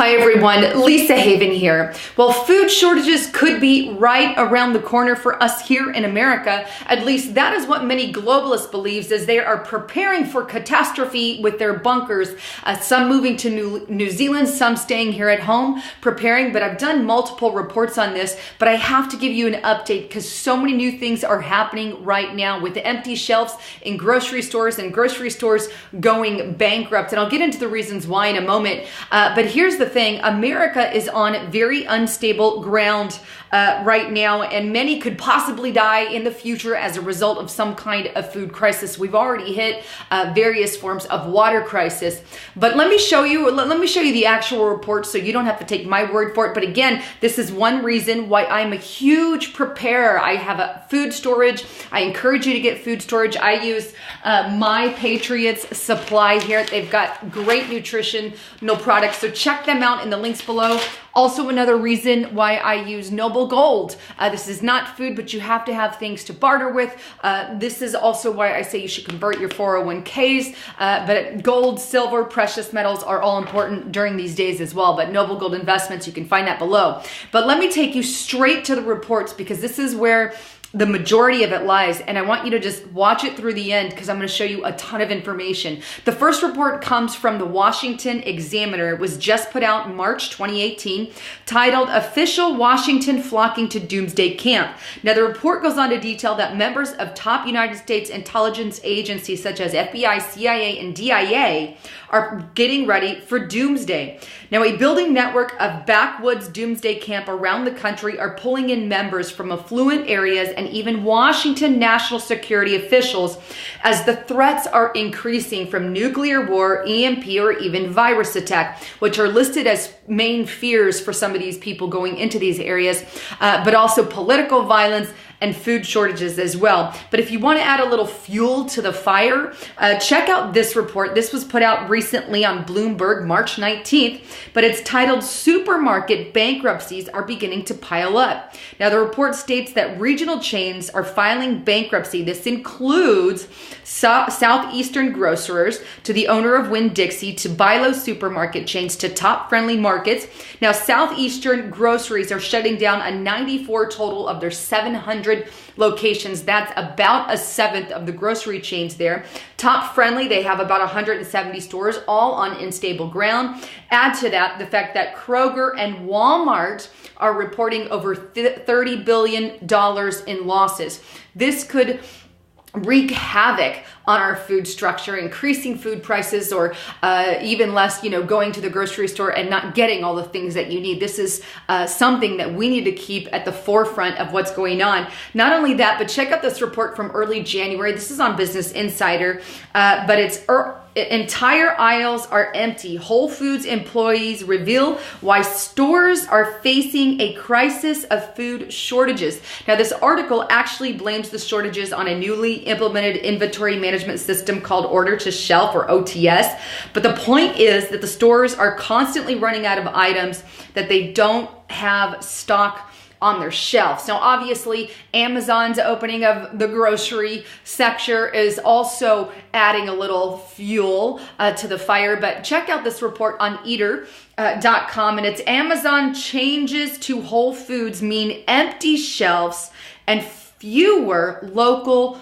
Hi everyone, Lisa Haven here. Well, food shortages could be right around the corner for us here in America. At least that is what many globalists believe, as they are preparing for catastrophe with their bunkers. Some moving to New Zealand, some staying here at home, preparing. But I've done multiple reports on this, but I have to give you an update because so many new things are happening right now with the empty shelves in grocery stores and grocery stores going bankrupt. And I'll get into the reasons why in a moment. But here's the thing, America is on very unstable ground right now, and many could possibly die in the future as a result of some kind of food crisis. We've already hit various forms of water crisis. But let me show you the actual report so you don't have to take my word for it. But again, this is one reason why I'm a huge preparer. I have a food storage. I encourage you to get food storage. I use My Patriots Supply here. They've got great nutritional products, so check them out in the links below. Also, another reason why I use Noble Gold. This is not food, but you have to have things to barter with. This is also why I say you should convert your 401ks. But gold, silver, precious metals are all important during these days as well. But Noble Gold Investments, you can find that below. But let me take you straight to the reports because this is where the majority of it lies, and I want you to just watch it through the end because I'm going to show you a ton of information. The first report comes from the Washington Examiner. It was just put out in March 2018, titled Official Washington Flocking to Doomsday Camp. Now, the report goes on to detail that members of top United States intelligence agencies such as FBI, CIA, and DIA are getting ready for doomsday. Now, a building network of backwoods doomsday camp around the country are pulling in members from affluent areas and even Washington national security officials as the threats are increasing from nuclear war, EMP, or even virus attack, which are listed as main fears for some of these people going into these areas, but also political violence and food shortages as well. But if you want to add a little fuel to the fire, check out this report. This was put out recently on Bloomberg, March 19th, but it's titled Supermarket Bankruptcies Are Beginning to Pile Up. Now, the report states that regional chains are filing bankruptcy. This includes Southeastern grocers, to the owner of Winn-Dixie, to Bi-Lo supermarket chains, to Top Friendly Markets. Now, Southeastern groceries are shutting down a 94 total of their 700 locations. That's about a seventh of the grocery chains there. Top Friendly, they have about 170 stores, all on unstable ground. Add to that the fact that Kroger and Walmart are reporting over $30 billion in losses. This could wreak havoc on our food structure, increasing food prices, or even less, going to the grocery store and not getting all the things that you need. This is something that we need to keep at the forefront of what's going on. Not only that, but check out this report from early January. This is on Business Insider, but it's entire aisles are empty. Whole Foods employees reveal why stores are facing a crisis of food shortages. Now, this article actually blames the shortages on a newly implemented inventory management system called Order to Shelf, or OTS. But the point is that the stores are constantly running out of items that they don't have stock on their shelves. Now, obviously, Amazon's opening of the grocery sector is also adding a little fuel to the fire. But check out this report on eater.com, and it's Amazon changes to Whole Foods mean empty shelves and fewer local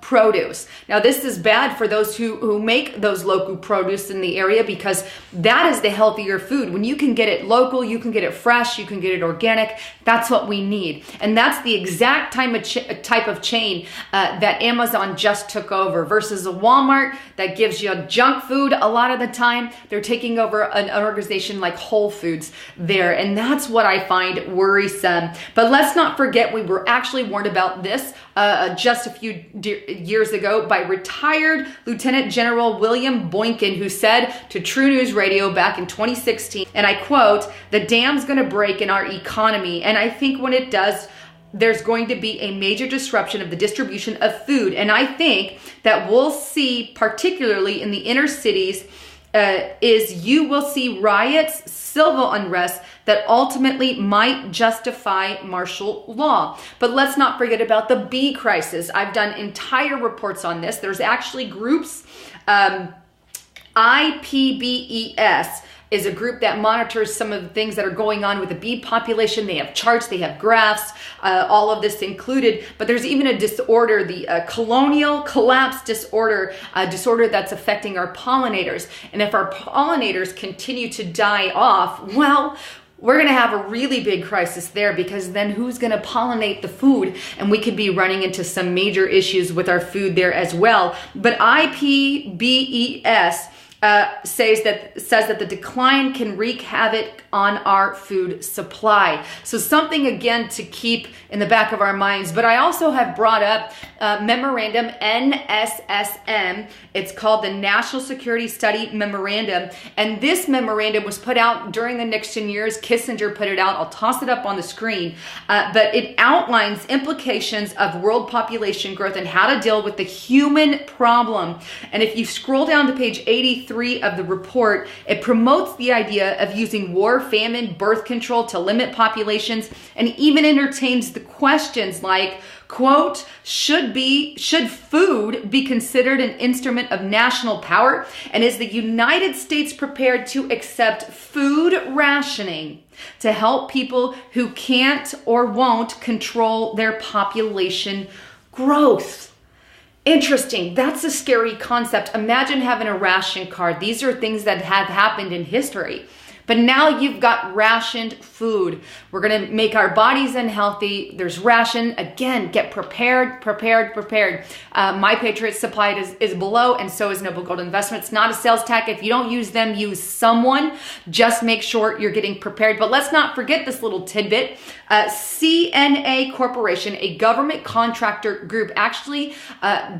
produce. Now, this is bad for those who make those local produce in the area, because that is the healthier food. When you can get it local, you can get it fresh, you can get it organic. That's what we need. And that's the exact type of chain that Amazon just took over versus a Walmart that gives you junk food a lot of the time. They're taking over an organization like Whole Foods there. And that's what I find worrisome. But let's not forget, we were actually warned about this just a few years ago by retired Lieutenant General William Boykin, who said to True News Radio back in 2016, and I quote, "The dam's going to break in our economy. And I think when it does, there's going to be a major disruption of the distribution of food. And I think that we'll see, particularly in the inner cities, you will see riots, civil unrest that ultimately might justify martial law." But let's not forget about the bee crisis. I've done entire reports on this. There's actually groups, IPBES is a group that monitors some of the things that are going on with the bee population. They have charts, they have graphs, all of this included. But there's even a disorder, the colonial collapse disorder, a disorder that's affecting our pollinators. And if our pollinators continue to die off, well, we're going to have a really big crisis there, because then who's going to pollinate the food? And we could be running into some major issues with our food there as well. But IPBES says that the decline can wreak havoc on our food supply. So something, again, to keep in the back of our minds. But I also have brought up memorandum NSSM. It's called the National Security Study Memorandum. And this memorandum was put out during the Nixon years. Kissinger put it out. I'll toss it up on the screen. But it outlines implications of world population growth and how to deal with the human problem. And if you scroll down to page 83 of the report, it promotes the idea of using war, famine, birth control to limit populations, and even entertains the questions like, quote, should food be considered an instrument of national power? And is the United States prepared to accept food rationing to help people who can't or won't control their population growth? Interesting. That's a scary concept. Imagine having a ration card. These are things that have happened in history. But now you've got rationed food. We're going to make our bodies unhealthy. There's ration. Again, get prepared. My Patriot Supply is below, and so is Noble Gold Investment. It's not a sales tack. If you don't use them, use someone. Just make sure you're getting prepared. But let's not forget this little tidbit. CNA Corporation, a government contractor group, actually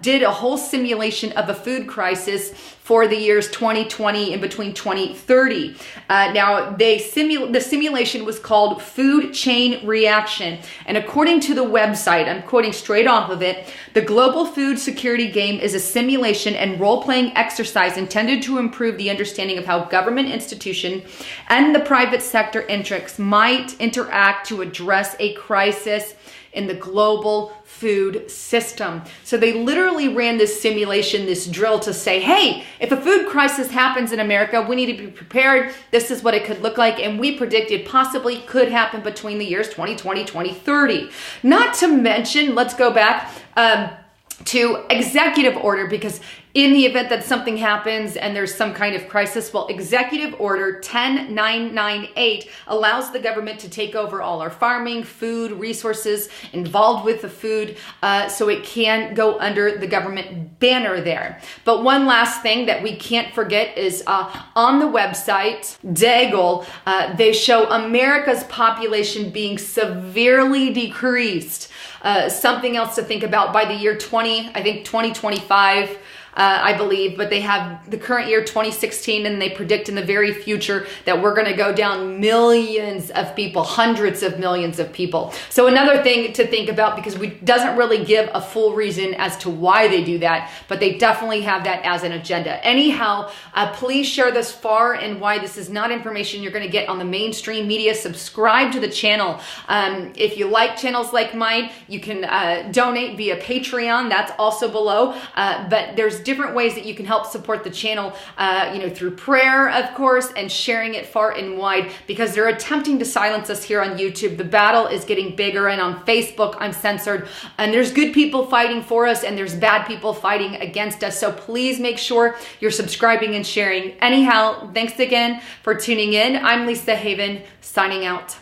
did a whole simulation of a food crisis for the years 2020 and between 2030. Now, the simulation was called Food Chain Reaction. And according to the website, I'm quoting straight off of it, the global food security game is a simulation and role-playing exercise intended to improve the understanding of how government institution and the private sector interests might interact to address a crisis in the global food system. So they literally ran this simulation, this drill to say, hey, if a food crisis happens in America, we need to be prepared. This is what it could look like. And we predicted possibly could happen between the years 2020, 2030. Not to mention, let's go back to executive order, because in the event that something happens and there's some kind of crisis, well, Executive Order 10998 allows the government to take over all our farming, food, resources involved with the food, so it can go under the government banner there. But one last thing that we can't forget is on the website, Daigle, they show America's population being severely decreased. Something else to think about by the year 2025, I believe, but they have the current year 2016, and they predict in the very future that we're going to go down millions of people, hundreds of millions of people. So another thing to think about, because we doesn't really give a full reason as to why they do that, but they definitely have that as an agenda. Anyhow, please share this far and wide. This is not information you're going to get on the mainstream media. Subscribe to the channel. If you like channels like mine, you can donate via Patreon. That's also below. But there's different ways that you can help support the channel, through prayer, of course, and sharing it far and wide, because they're attempting to silence us here on YouTube. The battle is getting bigger, and on Facebook, I'm censored, and there's good people fighting for us, and there's bad people fighting against us. So please make sure you're subscribing and sharing. Anyhow, thanks again for tuning in. I'm Lisa Haven, signing out.